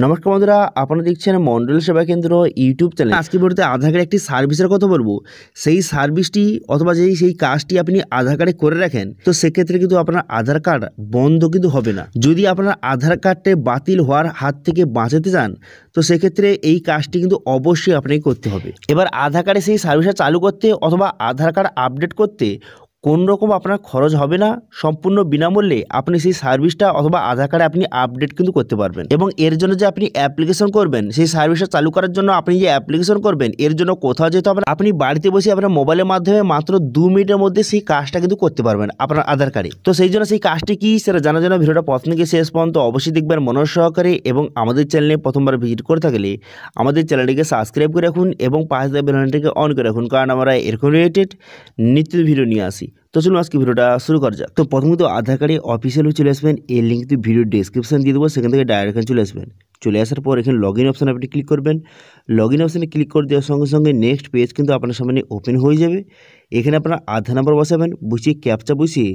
নমস্কার বন্ধুরা, আপনারা দেখছেন মন্ডল সেবা কেন্দ্র ইউটিউব চ্যানেল। আজকে ভিডিওতে আধার কার্ডের একটি সার্ভিসের কথা বলবো। সেই সার্ভিসটি অথবা সেই কাজটি আপনি আধার কার্ডে করে রাখেন, তো সেক্ষেত্রে কিন্তু আপনার আধার কার্ড বন্ধ কিন্তু হবে না। যদি আপনার আধার কার্ডটি বাতিল হওয়ার হাত থেকে বাঁচাতে চান, তো সেক্ষেত্রে এই কাজটি কিন্তু অবশ্যই আপনাকে করতে হবে। এবার আধার কার্ডে সেই সার্ভিসটা চালু করতে অথবা আধার কার্ড আপডেট করতে কোন রকম আপনার খরচ হবে না, সম্পূর্ণ বিনামূল্যে আপনি সেই সার্ভিসটা অথবা আধার কার্ডে আপনি আপডেট কিন্তু করতে পারবেন। এবং এর জন্য যে আপনি অ্যাপ্লিকেশন করবেন, সেই সার্ভিসটা চালু করার জন্য আপনি যে অ্যাপ্লিকেশন করবেন, এর জন্য কোথাও যেতে হবে না। আপনি বাড়িতে বসে আপনার মোবাইলের মাধ্যমে মাত্র 2 মিনিটের মধ্যে সেই কাজটা কিন্তু করতে পারবেন আপনার আধার কার্ডে। তো সেই জন্য সেই কাজটি কি সেটা জানার জন্য ভিডিওটা প্রথম থেকে শেষ পর্যন্ত অবশ্যই দেখবেন মনোযোগ সহকারে। এবং আমাদের চ্যানেলে প্রথমবার ভিজিট করে থাকলে আমাদের চ্যানেলটিকে সাবস্ক্রাইব করে রাখুন এবং পাশে থাকা বেল আইকনটিকে অন করে রাখুন, কারণ আমরা এরকম রিলেটেড নিত্য ভিডিও নিয়ে আসি। তো চলুন আজকে ভিডিওটা শুরু করা যাক। তো প্রথমত আধার কার্ডে অফিসিয়াল চলে আসবেন, এই লিঙ্ক কিন্তু ভিডিও ডিসক্রিপশন দিয়ে দেবো, সেখান থেকে ডাইরেক্ট চলে আসবেন। চলে আসার পর এখানে লগ ইন অপশানে আপনি ক্লিক করবেন। লগ ইন অপশানে ক্লিক করে দেওয়ার সঙ্গে সঙ্গে নেক্সট পেজ কিন্তু আপনার সামনে ওপেন হয়ে যাবে। এখানে আপনার আধার নাম্বার বসাবেন, বসিয়ে ক্যাপচা বসিয়ে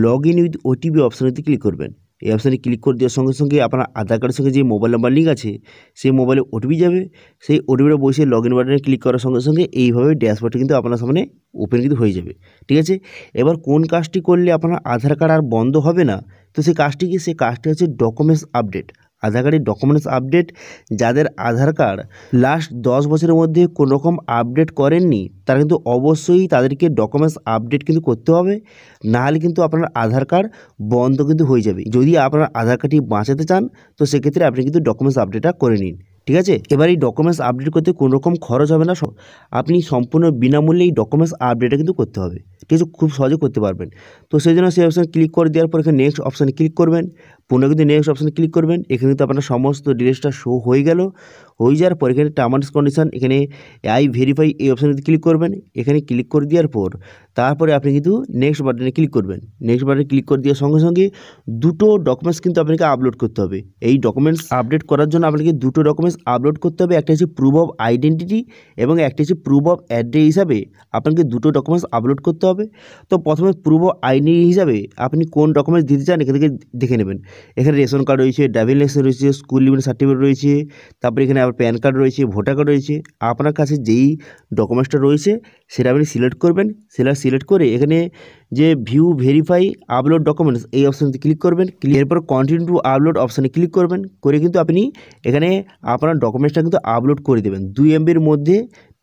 লগ ইন উইথ ওটিপি অপশানেতে ক্লিক করবেন। এই অপশানে ক্লিক করে দেওয়ার সঙ্গে সঙ্গে আপনার আধার কার্ডের সঙ্গে যে মোবাইল নাম্বার লিঙ্ক আছে, সেই মোবাইলে ওটিপি যাবে। সেই ওটিপিটা বসিয়ে লগ ইন বাটনে ক্লিক করার সঙ্গে সঙ্গে এইভাবে ড্যাশবোর্ডটা কিন্তু আপনার সামনে ওপেন কিন্তু হয়ে যাবে। ঠিক আছে, এবার কোন কাজটি করলে আপনার আধার কার্ড আর বন্ধ হবে না, তো সেই কাজটি কি? সেই কাজটি হচ্ছে ডকুমেন্টস আপডেট। আধার কার্ডের ডকুমেন্টস আপডেট, যাদের আধার কার্ড লাস্ট 10 বছরের মধ্যে কোনো রকম আপডেট করেননি, তারা কিন্তু অবশ্যই তাদেরকে ডকুমেন্টস আপডেট কিন্তু করতে হবে, নাহলে কিন্তু আপনার আধার কার্ড বন্ধ কিন্তু হয়ে যাবে। যদি আপনার আধার কার্ডটি বাঁচাতে চান, তো সেক্ষেত্রে আপনি কিন্তু ডকুমেন্টস আপডেটটা করে নিন। ঠিক আছে, এবার এই ডকুমেন্টস আপডেট করতে কোনো রকম খরচ হবে না, আপনি সম্পূর্ণ বিনামূল্যে এই ডকুমেন্টস আপডেটটা কিন্তু করতে হবে। ঠিক আছে, খুব সহজে করতে পারবেন। তো সেই জন্য সেই অপশানে ক্লিক করে দেওয়ার পর এখানে নেক্সট অপশানে ক্লিক করবেন। পুনরায় কিন্তু নেক্সট অপশানে ক্লিক করবেন। এখানে কিন্তু আপনার সমস্ত ডিটেলসটা শো হয়ে গেল। হয়ে যাওয়ার পর এখানে টার্মস কন্ডিশন, এখানে আই ভেরিফাই এই অপশানে ক্লিক করবেন। এখানে ক্লিক করে দেওয়ার পর তারপরে আপনি কিন্তু নেক্সট বাটনে ক্লিক করবেন। নেক্সট বাটনে ক্লিক করে দেওয়ার সঙ্গে সঙ্গে দুটো ডকুমেন্টস কিন্তু আপনাকে আপলোড করতে হবে। এই ডকুমেন্টস আপডেট করার জন্য আপনাকে দুটো ডকুমেন্টস আপলোড করতে হবে। একটা হচ্ছে প্রুফ অফ আইডেন্টিটি এবং একটা হচ্ছে প্রুফ অফ অ্যাড্রেস হিসাবে আপনাকে দুটো ডকুমেন্টস আপলোড করতে হবে। তো প্রথমে প্রুফ অফ আইডেন্টি হিসাবে আপনি কোন ডকুমেন্টস দিতে চান এখান থেকে দেখে নেবেন। এখানে রেশন কার্ড রয়েছে, ড্রাইভিং লাইসেন্স রয়েছে, স্কুল লিভিং সার্টিফিকেট রয়েছে, তারপরে এখানে আবার প্যান কার্ড রয়েছে, ভোটার কার্ড রয়েছে। আপনার কাছে যেই ডকুমেন্টসটা রয়েছে সেটা আপনি সিলেক্ট করবেন। সেটা সিলেক্ট করে এখানে যে ভিউ ভেরিফাই আপলোড ডকুমেন্টস এই অপশানটি ক্লিক করবেন। এরপর কন্টিনিউ টু আপলোড অপশানে ক্লিক করবেন। করে কিন্তু আপনি এখানে আপনার ডকুমেন্টসটা কিন্তু আপলোড করে দেবেন 2 MBর মধ্যে,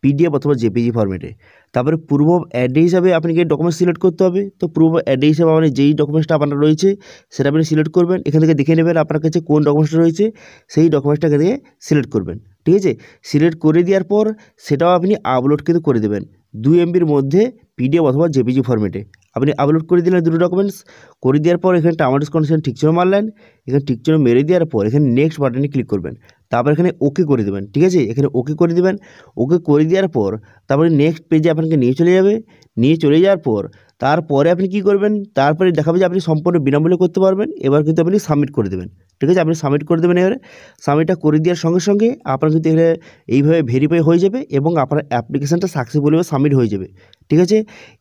পিডিএফ অথবা জেপিজি ফরম্যাটে। তারপরে প্রুফ অফ অ্যাড্রেস হিসাবে আপনাকে ডকুমেন্টস সিলেক্ট করতে হবে। তো প্রুফ অফ অ্যাড্রেস হিসাবে আপনি যেই ডকুমেন্টসটা আপনার রয়েছে সেটা আপনি সিলেক্ট করবেন। এখান থেকে দেখে নেবেন আপনার কাছে কোন ডকুমেন্টসটা রয়েছে, সেই ডকুমেন্টসটা এখান থেকে সিলেক্ট করবেন। ঠিক আছে, সিলেক্ট করে দেওয়ার পর সেটাও আপনি আপলোড কিন্তু করে দেবেন 2 MBর মধ্যে, পিডিএফ অথবা জেপিজি ফরম্যাটে। আপনি আপলোড করে দিলেন দুটো ডকুমেন্টস। করে দেওয়ার পর এখানে টার্মস কন্ডিশন ঠিক চিহ্ন মারলেন। এখানে ঠিক চিহ্ন মেরে দেওয়ার পর এখানে নেক্সট বাটনে ক্লিক করবেন। তারপর এখানে ওকে করে দেবেন। ঠিক আছে, এখানে ওকে করে দেবেন। ওকে করে দেওয়ার পর তারপরে নেক্সট পেজে আপনাকে নিয়ে চলে যাবে। নিয়ে চলে যাওয়ার পর তারপরে আপনি কি করবেন, তারপরে দেখাবে যে আপনি সম্পূর্ণ বিনামূল্যে করতে পারবেন। এবার কিন্তু আপনি সাবমিট করে দেবেন। ঠিক আছে, আপনি সাবমিট করে দেবেন। এবারে সাবমিটটা করে দেওয়ার সঙ্গে সঙ্গে আপনার কিন্তু এখানে এইভাবে ভেরিফাই হয়ে যাবে এবং আপনার অ্যাপ্লিকেশানটা সাকসেসফুলিভাবে সাবমিট হয়ে যাবে। ঠিক আছে,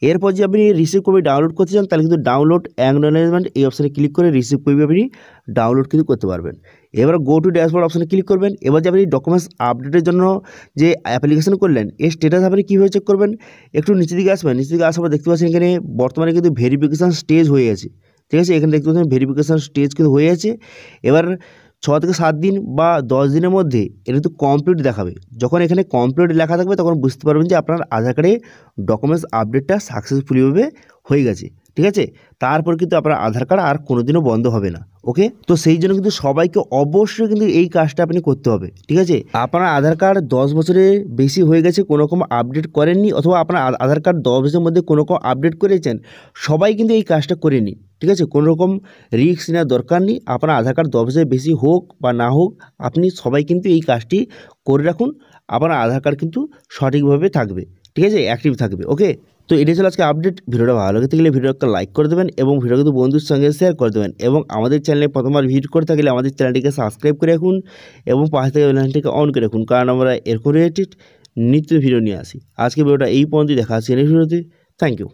এরপর যে আপনি রিসিভ কপি ডাউনলোড করতে চান, তাহলে কিন্তু ডাউনলোড অ্যাকনলেজমেন্ট এই অপশানে ক্লিক করে রিসিভ কপি আপনি ডাউনলোড কিন্তু করতে পারবেন। এবার গো টু ড্যাশবোর্ড অপশানে ক্লিক করবেন। এবার যে আপনি ডকুমেন্টস আপডেটের জন্য যে অ্যাপ্লিকেশন করলেন, এর স্ট্যাটাস আপনি কীভাবে চেক করবেন, একটু নিচের দিকে আসবেন। নিচের দিকে আসার পর দেখতে পাচ্ছেন এখানে বর্তমানে কিন্তু ভেরিফিকেশান স্টেজ হয়ে গেছে। ঠিক আছে, এখানে দেখতে পাচ্ছেন ভেরিফিকেশান স্টেজ কিন্তু হয়ে আছে। এবার 6 থেকে 7 দিন বা 10 দিনের মধ্যে এটা কিন্তু কমপ্লিট দেখাবে। যখন এখানে কমপ্লিট লেখা থাকবে তখন বুঝতে পারবেন যে আপনার আধার কার্ডে ডকুমেন্টস আপডেটটা সাকসেসফুলিভাবে হয়ে গেছে। ঠিক আছে, তারপর কিন্তু আপনার আধার কার্ড আর কোনোদিনও বন্ধ হবে না। ওকে, তো সেই জন্য কিন্তু সবাইকে অবশ্যই কিন্তু এই কাজটা আপনি করতে হবে। ঠিক আছে, আপনার আধার কার্ড 10 বছরের বেশি হয়ে গেছে, কোনো রকম আপডেট করেননি, অথবা আপনার আধার কার্ড 10 বছরের মধ্যে কোনো রকম আপডেট করেছেন, সবাই কিন্তু এই কাজটা করে নিন। ঠিক আছে, কোনো রকম রিস্ক নেওয়ার দরকার নেই। আপনার আধার কার্ড 10 বছরের বেশি হোক বা না হোক, আপনি সবাই কিন্তু এই কাজটি করে রাখুন। আপনার আধার কার্ড কিন্তু সঠিকভাবে থাকবে। ঠিক আছে, অ্যাক্টিভ থাকবে। ওকে, তো এটাই ছিল আজকে আপডেট। ভিডিওটা ভালো লাগে থাকলে ভিডিওটা লাইক করে দেবেন এবং ভিডিও কিন্তু বন্ধুর সঙ্গে শেয়ার করে দেবেন। এবং আমাদের চ্যানেলে প্রথমবার ভিজিট করে থাকলে আমাদের চ্যানেলটিকে সাবস্ক্রাইব করে রাখুন এবং পাশে থেকে বেল আইকনটিকে অন করে রাখুন, কারণ আমরা এরকম রিলেটেড নিত্য ভিডিও নিয়ে আসি। আজকে ভিডিওটা এই পর্যন্ত দেখা হচ্ছে নেক্সট ভিডিওতে। Thank you.